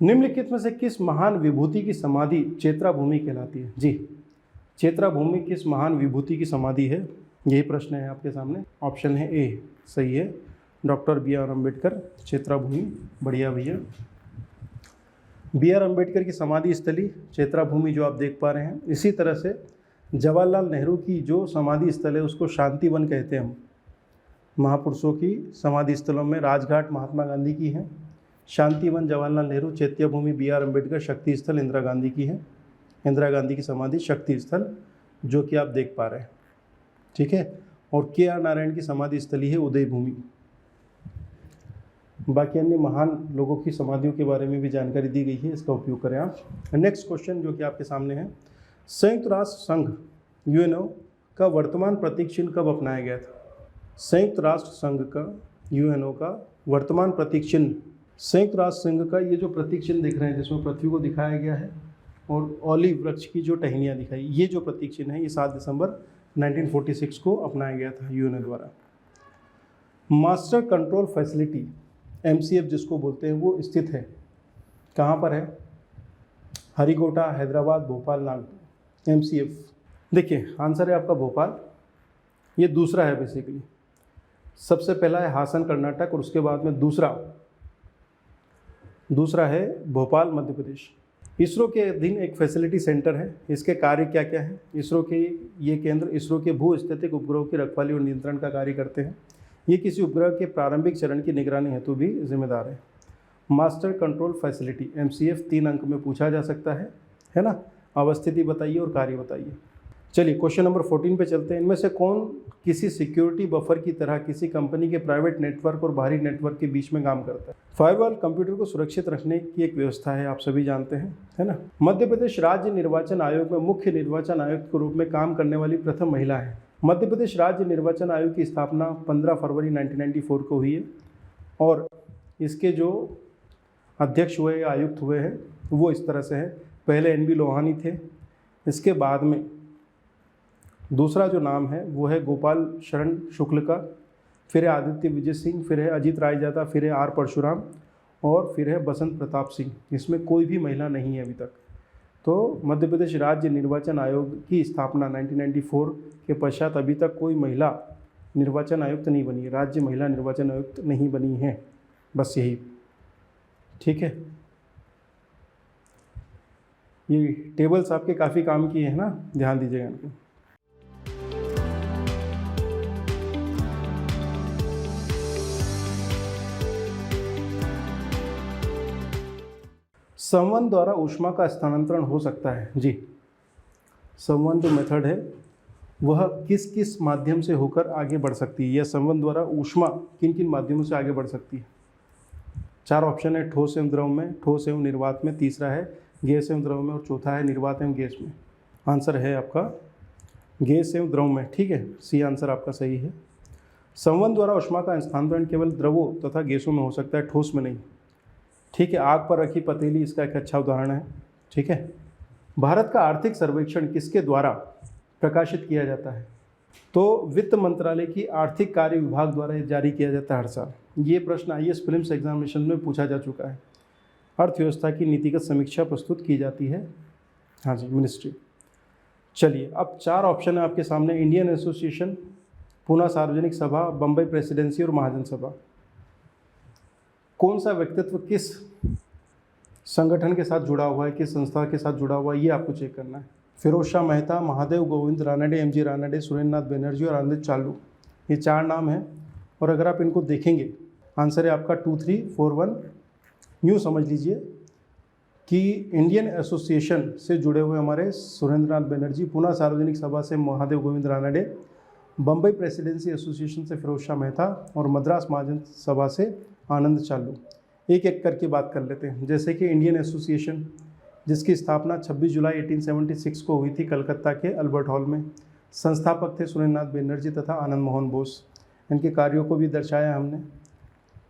निम्नलिखित में से किस महान विभूति की समाधि चेत्रा भूमि कहलाती है? जी, चेत्रा भूमि किस महान विभूति की समाधि है? यही प्रश्न है आपके सामने। ऑप्शन है ए सही है, डॉक्टर बी आर अम्बेडकर, चेत्रा भूमि। बढ़िया भैया। बी आर अम्बेडकर की समाधि स्थली चेत्रा भूमि जो आप देख पा रहे हैं। इसी तरह से जवाहरलाल नेहरू की जो समाधि स्थल है उसको शांति वन कहते हैं हम। महापुरुषों की समाधि स्थलों में राजघाट महात्मा गांधी की है, शांति वन जवाहरलाल नेहरू, चैत्य भूमि बी आर अम्बेडकर, शक्ति स्थल इंदिरा गांधी की है। इंदिरा गांधी की समाधि शक्ति स्थल जो कि आप देख पा रहे हैं, ठीक है। और के आर नारायण की समाधि स्थली है उदय भूमि। बाकी अन्य महान लोगों की समाधियों के बारे में भी जानकारी दी गई है, इसका उपयोग करें आप। नेक्स्ट क्वेश्चन जो कि आपके सामने है, संयुक्त राष्ट्र संघ यूएनओ का वर्तमान प्रतीक चिन्ह कब अपनाया गया था? संयुक्त राष्ट्र संघ का यूएनओ का वर्तमान प्रतीक चिन्ह, संयुक्त राष्ट्र संघ का ये जो प्रतीक चिन्ह दिख रहे हैं जिसमें पृथ्वी को दिखाया गया है और ऑलिव वृक्ष की जो टहनियाँ दिखाई, ये जो प्रतीक चिन्ह है ये 7 दिसंबर 1946 को अपनाया गया था यूएनओ द्वारा। मास्टर कंट्रोल फैसिलिटी MCF जिसको बोलते हैं वो स्थित है कहाँ पर है? हरिकोटा, हैदराबाद, भोपाल, नागपुर। MCF देखिए आंसर है आपका भोपाल। ये दूसरा है बेसिकली, सबसे पहला है हासन कर्नाटक और उसके बाद में दूसरा है भोपाल मध्य प्रदेश। इसरो के अधीन एक फैसिलिटी सेंटर है। इसके कार्य क्या क्या है? इसरो के ये केंद्र इसरो के भू स्थितिक उपग्रहों की रखवाली और नियंत्रण का कार्य करते हैं। ये किसी उपग्रह के प्रारंभिक चरण की निगरानी हेतु भी जिम्मेदार है। मास्टर कंट्रोल फैसिलिटी MCF 3 अंक में पूछा जा सकता है ना। अवस्थिति बताइए और कार्य बताइए। चलिए क्वेश्चन नंबर 14 पे चलते हैं। इनमें से कौन किसी सिक्योरिटी बफर की तरह किसी कंपनी के प्राइवेट नेटवर्क और बाहरी नेटवर्क के बीच में काम करता है? फायरवॉल कंप्यूटर को सुरक्षित रखने की एक व्यवस्था है, आप सभी जानते हैं, है ना। मध्य प्रदेश राज्य निर्वाचन आयोग में मुख्य निर्वाचन आयुक्त के रूप में काम करने वाली प्रथम महिला है। मध्य प्रदेश राज्य निर्वाचन आयोग की स्थापना 15 फरवरी 1994 को हुई है और इसके जो अध्यक्ष हुए, आयुक्त हुए हैं वो इस तरह से है। पहले NB लोहानी थे, इसके बाद में दूसरा जो नाम है वो है गोपाल शरण शुक्ल का, फिर है आदित्य विजय सिंह, फिर है अजीत राय जादा, फिर है R परशुराम और फिर है बसंत प्रताप सिंह। इसमें कोई भी महिला नहीं है अभी तक। तो मध्य प्रदेश राज्य निर्वाचन आयोग की स्थापना 1994 के पश्चात अभी तक कोई महिला निर्वाचन आयुक्त नहीं बनी है, राज्य महिला निर्वाचन आयुक्त नहीं बनी है, बस यही, ठीक है। ये टेबल्स आपके काफ़ी काम की है ना, ध्यान दीजिएगा इनको। संवहन द्वारा ऊष्मा का स्थानांतरण हो सकता है। जी, संवहन जो मेथड है वह किस किस माध्यम से होकर आगे बढ़ सकती है, या संवहन द्वारा ऊष्मा किन किन माध्यमों से आगे बढ़ सकती है? 4 ऑप्शन है, ठोस एवं द्रव में, ठोस एवं निर्वात में, तीसरा है गैस एवं द्रव में और चौथा है निर्वात एवं गैस में। आंसर है आपका गैस एवं द्रव में, ठीक है। सी आंसर आपका सही है। संवहन द्वारा ऊष्मा का स्थानांतरण केवल द्रवों तथा गैसों में हो सकता है, ठोस में नहीं, ठीक है। आग पर रखी पतीली इसका एक अच्छा उदाहरण है, ठीक है। भारत का आर्थिक सर्वेक्षण किसके द्वारा प्रकाशित किया जाता है? तो वित्त मंत्रालय की आर्थिक कार्य विभाग द्वारा जारी किया जाता है हर साल। ये प्रश्न IAS प्रीलिम्स एग्जामिनेशन में पूछा जा चुका है। अर्थव्यवस्था की नीतिगत समीक्षा प्रस्तुत की जाती है, हाँ जी, मिनिस्ट्री। चलिए अब 4 ऑप्शन है आपके सामने, इंडियन एसोसिएशन, पूना सार्वजनिक सभा, बम्बई प्रेसिडेंसी और महाजन सभा। कौन सा व्यक्तित्व किस संगठन के साथ जुड़ा हुआ है, किस संस्था के साथ जुड़ा हुआ है, ये आपको चेक करना है। फिरोज शाह मेहता, महादेव गोविंद रानडे, MG रानडे, सुरेंद्रनाथ बनर्जी और आनंद चालू, ये 4 नाम हैं। और अगर आप इनको देखेंगे, आंसर है आपका 2, 3, 4, 1। यूँ समझ लीजिए कि इंडियन एसोसिएशन से जुड़े हुए हमारे सुरेंद्रनाथ बनर्जी, पूना सार्वजनिक सभा से महादेव गोविंद रानडे, बम्बई प्रेसिडेंसी एसोसिएशन से फिरोज शाह मेहता और मद्रास महाजन सभा से आनंद चालू। एक एक करके बात कर लेते हैं। जैसे कि इंडियन एसोसिएशन, जिसकी स्थापना 26 जुलाई 1876 को हुई थी कलकत्ता के अल्बर्ट हॉल में। संस्थापक थे सुरेंद्रनाथ बनर्जी तथा आनंद मोहन बोस। इनके कार्यों को भी दर्शाया हमने,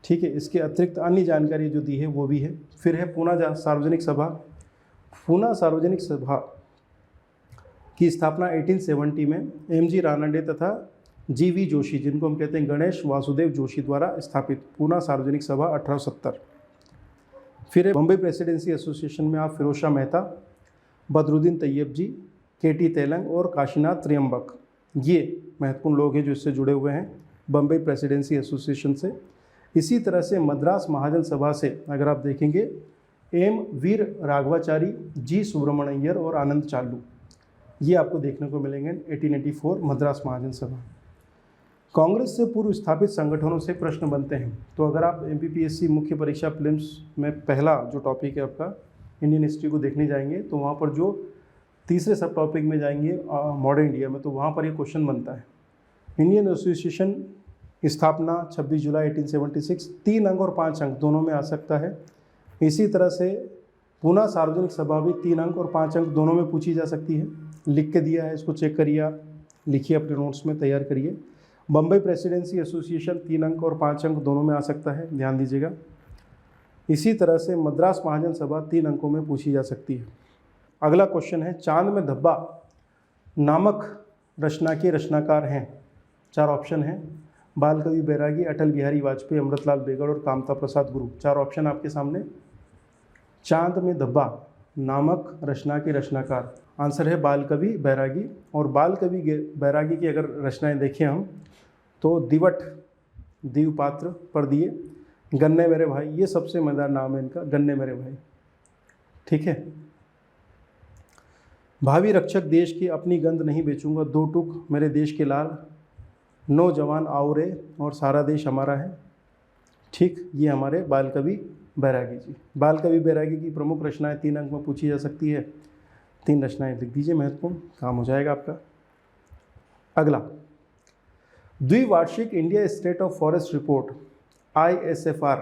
ठीक है। इसके अतिरिक्त अन्य जानकारी जो दी है वो भी है। फिर है पूना सार्वजनिक सभा। पूना सार्वजनिक सभा की स्थापना 1870 में MG रानडे तथा GV जोशी, जिनको हम कहते हैं गणेश वासुदेव जोशी द्वारा स्थापित। पूना सार्वजनिक सभा 1870। फिर बम्बई प्रेसिडेंसी एसोसिएशन में आप फिरोज मेहता, बदरुद्दीन तैयब जी, केटी तेलंग और काशीनाथ त्रियंबक, ये महत्वपूर्ण लोग हैं जो इससे जुड़े हुए हैं बम्बई प्रेसिडेंसी एसोसिएशन से। इसी तरह से मद्रास महाजन सभा से अगर आप देखेंगे एम वीर राघवाचारी, जी सुब्रमण्ययर और आनंद चालू, ये आपको देखने को मिलेंगे 1884 मद्रास महाजन सभा। कांग्रेस से पूर्व स्थापित संगठनों से प्रश्न बनते हैं। तो अगर आप MPPSC मुख्य परीक्षा प्रीलिम्स में पहला जो टॉपिक है आपका इंडियन हिस्ट्री को देखने जाएंगे तो वहाँ पर जो तीसरे सब टॉपिक में जाएंगे मॉडर्न इंडिया में, तो वहाँ पर ये क्वेश्चन बनता है। इंडियन एसोसिएशन स्थापना 26 जुलाई 1876, 3 अंक और 5 अंक दोनों में आ सकता है। इसी तरह से पुनः सार्वजनिक सभा भी 3 अंक और 5 अंक दोनों में पूछी जा सकती है। लिख के दिया है, इसको चेक करिए, आप लिखिए अपने नोट्स में, तैयार करिए। बम्बई प्रेसिडेंसी एसोसिएशन 3 अंक और 5 अंक दोनों में आ सकता है, ध्यान दीजिएगा। इसी तरह से मद्रास महाजन सभा 3 अंकों में पूछी जा सकती है। अगला क्वेश्चन है, चांद में धब्बा नामक रचना के रचनाकार हैं। 4 ऑप्शन हैं, बाल कवि बैरागी, अटल बिहारी वाजपेयी, अमृतलाल बेगड़ और कामता प्रसाद गुरु। 4 ऑप्शन आपके सामने। चांद में धब्बा नामक रचना के रचनाकार, आंसर है बाल कवि बैरागी। और बाल कवि बैरागी की अगर रचनाएं देखें हम तो दिवट, दीवपात्र, परदिए, गन्ने मेरे भाई, ये सबसे मजेदार नाम है इनका, गन्ने मेरे भाई, ठीक है। भावी रक्षक देश की अपनी गंध नहीं बेचूंगा, 2 टूक मेरे देश के लाल, नौजवान आओ रे और सारा देश हमारा है, ठीक। ये हमारे बाल कवि बैरागी जी। बाल कवि बैरागी की प्रमुख रचनाएं 3 अंक में पूछी जा सकती है। 3 रचनाएं लिख दीजिए, महत्वपूर्ण काम हो जाएगा आपका। अगला, द्विवार्षिक India state of forest report ISFR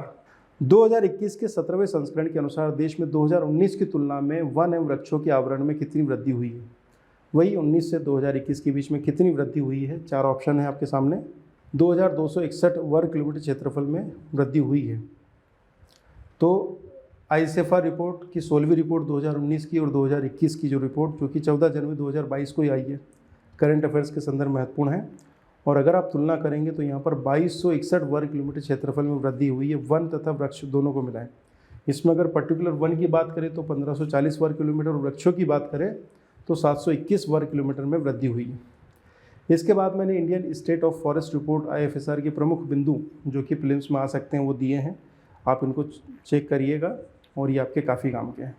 2021 के 17वें संस्करण के अनुसार देश में 2019 की तुलना में वन एवं वृक्षों के आवरण में कितनी वृद्धि हुई है। वही 19 से 2021 के बीच में कितनी वृद्धि हुई है। 4 ऑप्शन है आपके सामने। 2261 वर्ग किलोमीटर क्षेत्रफल में वृद्धि हुई है। तो ISFR रिपोर्ट की 16वीं रिपोर्ट 2019 की और 2021 की जो रिपोर्ट जो कि 14 जनवरी 2022 को ही आई है, करंट अफेयर्स के संदर्भ महत्वपूर्ण है। और अगर आप तुलना करेंगे तो यहाँ पर 2261 वर्ग किलोमीटर क्षेत्रफल में वृद्धि हुई है, वन तथा वृक्ष दोनों को मिलाएं। इसमें अगर पर्टिकुलर वन की बात करें तो 1540 वर्ग किलोमीटर और वृक्षों की बात करें तो 721 वर्ग किलोमीटर में वृद्धि हुई है। इसके बाद मैंने Indian state of forest report IFSR के प्रमुख बिंदु जो कि प्रीलिम्स में आ सकते हैं वो दिए हैं, आप इनको चेक करिएगा और ये आपके काफ़ी काम के हैं।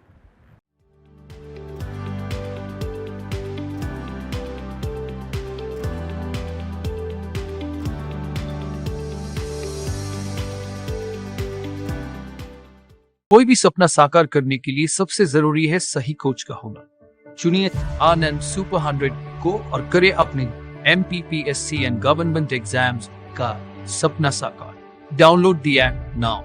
कोई भी सपना साकार करने के लिए सबसे जरूरी है सही कोच का होना। चुनिए आनंद सुपर 100 को और करें अपने MPPSC एंड गवर्नमेंट एग्जाम्स का सपना साकार। Download the app now.